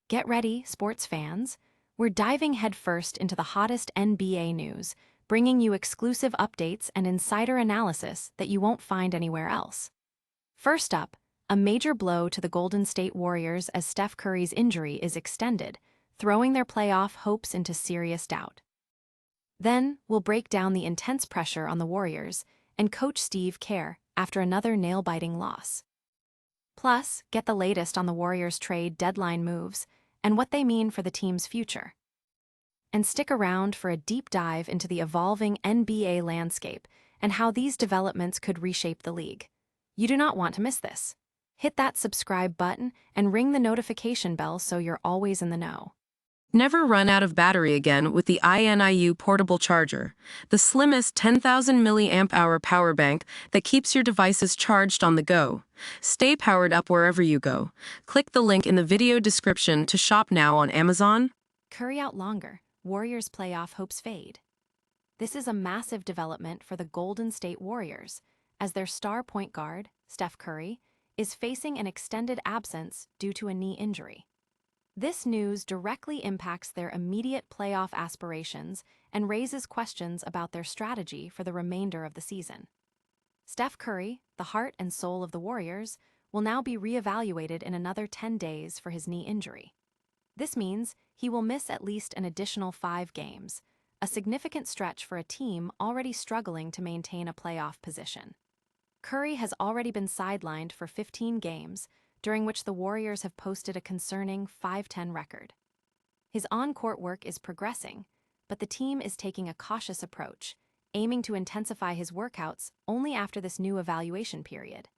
Get ready, sports fans. We're diving headfirst into the hottest NBA news, bringing you exclusive updates and insider analysis that you won't find anywhere else. First up, a major blow to the Golden State Warriors as Steph Curry's injury is extended, throwing their playoff hopes into serious doubt. Then, we'll break down the intense pressure on the Warriors and coach Steve Kerr after another nail-biting loss. Plus, get the latest on the Warriors' trade deadline moves and what they mean for the team's future. And stick around for a deep dive into the evolving NBA landscape and how these developments could reshape the league. You do not want to miss this. Hit that subscribe button and ring the notification bell so you're always in the know. Never run out of battery again with the INIU portable charger, the slimmest 10,000 milliamp hour power bank that keeps your devices charged on the go. Stay powered up wherever you go. Click the link in the video description to shop now on Amazon. Curry out longer, Warriors' playoff hopes fade. This is a massive development for the Golden State Warriors, as their star point guard, Steph Curry, is facing an extended absence due to a knee injury. This news directly impacts their immediate playoff aspirations and raises questions about their strategy for the remainder of the season. Steph Curry, the heart and soul of the Warriors, will now be reevaluated in another 10 days for his knee injury. This means he will miss at least an additional 5 games, a significant stretch for a team already struggling to maintain a playoff position. Curry has already been sidelined for 15 games, during which the Warriors have posted a concerning 5-10 record. His on-court work is progressing, but the team is taking a cautious approach, aiming to intensify his workouts only after this new evaluation period.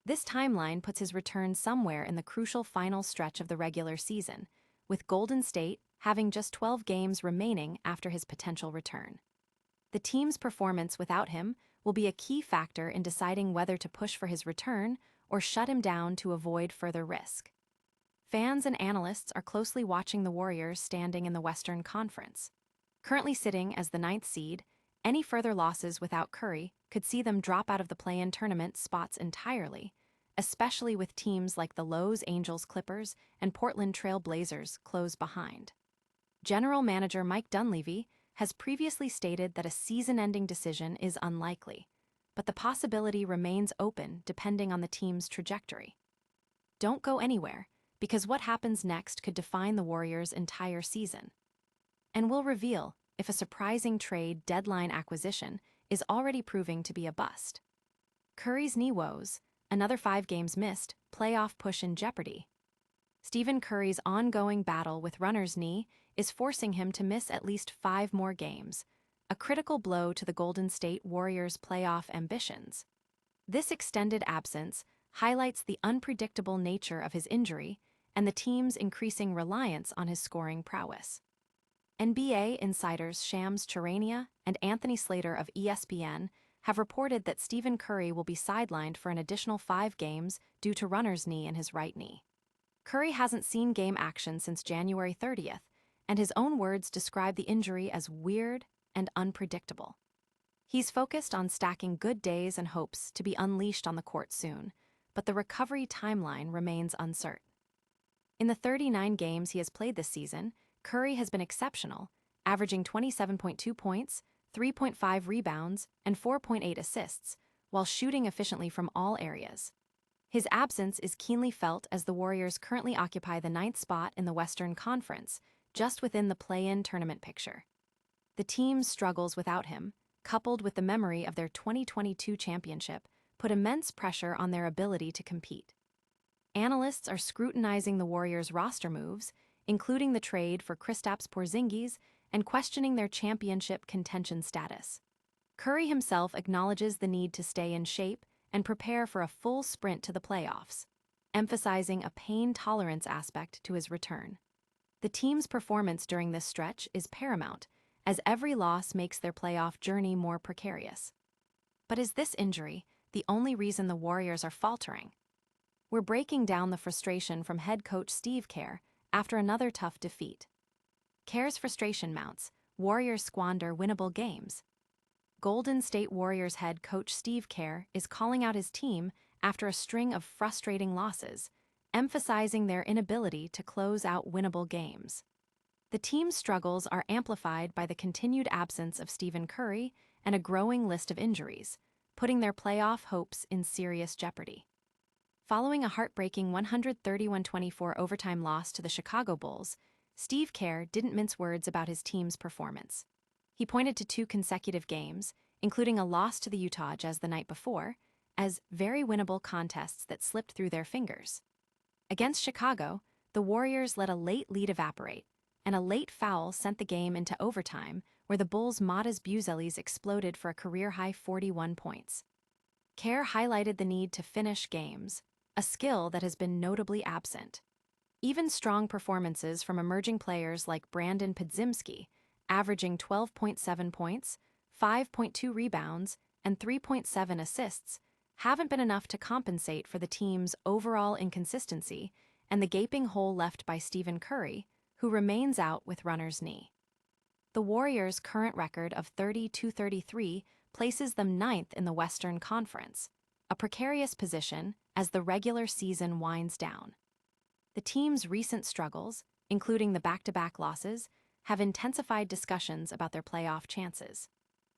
This timeline puts his return somewhere in the crucial final stretch of the regular season, with Golden State having just 12 games remaining after his potential return. The team's performance without him will be a key factor in deciding whether to push for his return or shut him down to avoid further risk. Fans and analysts are closely watching the Warriors standing in the Western Conference. Currently sitting as the 9th seed, any further losses without Curry could see them drop out of the play-in tournament spots entirely, especially with teams like the Los Angeles Clippers and Portland Trail Blazers close behind. General Manager Mike Dunleavy has previously stated that a season-ending decision is unlikely, but the possibility remains open depending on the team's trajectory. Don't go anywhere, because what happens next could define the Warriors' entire season. And we'll reveal if a surprising trade deadline acquisition is already proving to be a bust. Curry's knee woes, another 5 games missed, playoff push in jeopardy. Stephen Curry's ongoing battle with runner's knee is forcing him to miss at least 5 more games, a critical blow to the Golden State Warriors' playoff ambitions. This extended absence highlights the unpredictable nature of his injury and the team's increasing reliance on his scoring prowess. NBA insiders Shams Charania and Anthony Slater of ESPN have reported that Stephen Curry will be sidelined for an additional 5 games due to runner's knee in his right knee. Curry hasn't seen game action since January 30th, and his own words describe the injury as weird and unpredictable. He's focused on stacking good days and hopes to be unleashed on the court soon, but the recovery timeline remains uncertain. In the 39 games he has played this season, Curry has been exceptional, averaging 27.2 points, 3.5 rebounds, and 4.8 assists, while shooting efficiently from all areas. His absence is keenly felt as the Warriors currently occupy the 9th spot in the Western Conference, just within the play-in tournament picture. The team's struggles without him, coupled with the memory of their 2022 championship, put immense pressure on their ability to compete. Analysts are scrutinizing the Warriors' roster moves, including the trade for Kristaps Porzingis, and questioning their championship contention status. Curry himself acknowledges the need to stay in shape and prepare for a full sprint to the playoffs, emphasizing a pain tolerance aspect to his return. The team's performance during this stretch is paramount, as every loss makes their playoff journey more precarious. But is this injury the only reason the Warriors are faltering? We're breaking down the frustration from head coach Steve Kerr after another tough defeat. Kerr's frustration mounts, Warriors squander winnable games. Golden State Warriors head coach Steve Kerr is calling out his team after a string of frustrating losses, emphasizing their inability to close out winnable games. The team's struggles are amplified by the continued absence of Stephen Curry and a growing list of injuries, putting their playoff hopes in serious jeopardy. Following a heartbreaking 131-24 overtime loss to the Chicago Bulls, Steve Kerr didn't mince words about his team's performance. He pointed to 2 consecutive games, including a loss to the Utah Jazz the night before, as very winnable contests that slipped through their fingers. Against Chicago, the Warriors let a late lead evaporate, and a late foul sent the game into overtime, where the Bulls' Matas Buzelis exploded for a career-high 41 points. Kerr highlighted the need to finish games, a skill that has been notably absent. Even strong performances from emerging players like Brandon Podziemski, averaging 12.7 points, 5.2 rebounds, and 3.7 assists, haven't been enough to compensate for the team's overall inconsistency and the gaping hole left by Stephen Curry, who remains out with runner's knee. The Warriors' current record of 30-33 places them 9th in the Western Conference, a precarious position as the regular season winds down. The team's recent struggles, including the back-to-back losses, have intensified discussions about their playoff chances.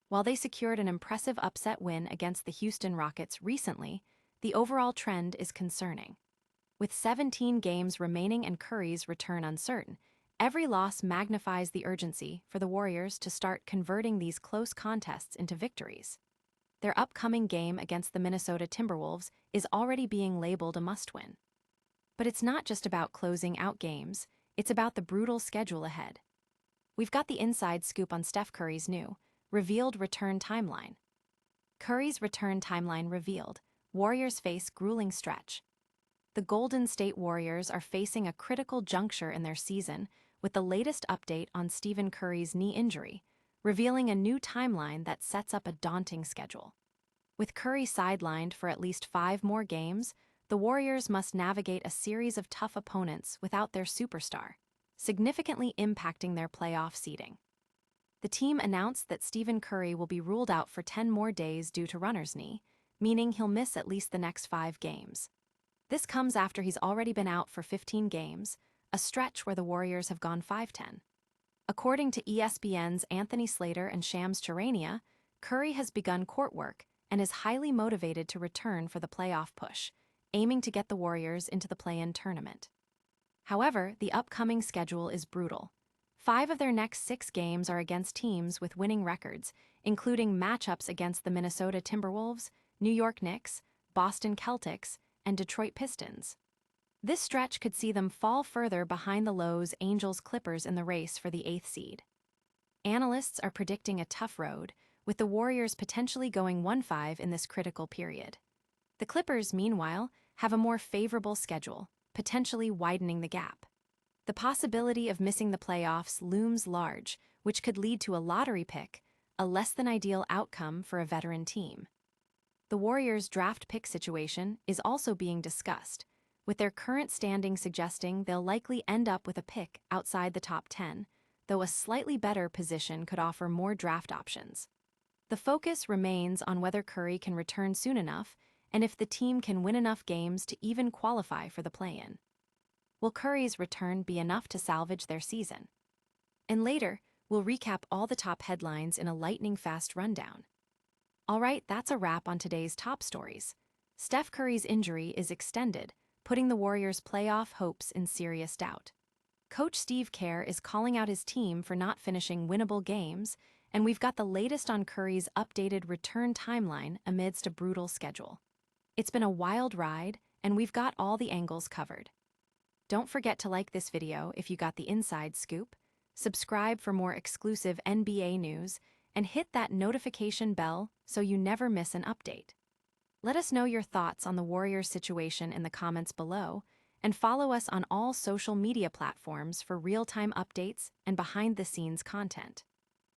While they secured an impressive upset win against the Houston Rockets recently, the overall trend is concerning. With 17 games remaining and Curry's return uncertain, every loss magnifies the urgency for the Warriors to start converting these close contests into victories. Their upcoming game against the Minnesota Timberwolves is already being labeled a must-win. But it's not just about closing out games, it's about the brutal schedule ahead. We've got the inside scoop on Steph Curry's new, revealed return timeline. Curry's return timeline revealed, Warriors face grueling stretch. The Golden State Warriors are facing a critical juncture in their season with the latest update on Stephen Curry's knee injury, revealing a new timeline that sets up a daunting schedule. With Curry sidelined for at least 5 more games, the Warriors must navigate a series of tough opponents without their superstar, significantly impacting their playoff seeding. The team announced that Stephen Curry will be ruled out for 10 more days due to runner's knee, meaning he'll miss at least the next 5 games. This comes after he's already been out for 15 games, a stretch where the Warriors have gone 5-10. According to ESPN's Anthony Slater and Shams Charania, Curry has begun court work and is highly motivated to return for the playoff push, aiming to get the Warriors into the play-in tournament. However, the upcoming schedule is brutal. 5 of their next 6 games are against teams with winning records, including matchups against the Minnesota Timberwolves, New York Knicks, Boston Celtics, and Detroit Pistons. This stretch could see them fall further behind the lows Angels-Clippers in the race for the 8th seed. Analysts are predicting a tough road, with the Warriors potentially going 1-5 in this critical period. The Clippers, meanwhile, have a more favorable schedule, potentially widening the gap. The possibility of missing the playoffs looms large, which could lead to a lottery pick, a less-than-ideal outcome for a veteran team. The Warriors' draft pick situation is also being discussed, with their current standing suggesting they'll likely end up with a pick outside the top 10, though a slightly better position could offer more draft options. The focus remains on whether Curry can return soon enough and if the team can win enough games to even qualify for the play-in. Will Curry's return be enough to salvage their season? And later, we'll recap all the top headlines in a lightning-fast rundown. All right, that's a wrap on today's top stories. Steph Curry's injury is extended, putting the Warriors' playoff hopes in serious doubt. Coach Steve Kerr is calling out his team for not finishing winnable games, and we've got the latest on Curry's updated return timeline amidst a brutal schedule. It's been a wild ride, and we've got all the angles covered. Don't forget to like this video if you got the inside scoop, subscribe for more exclusive NBA news, and hit that notification bell so you never miss an update. Let us know your thoughts on the Warriors situation in the comments below, and follow us on all social media platforms for real-time updates and behind-the-scenes content.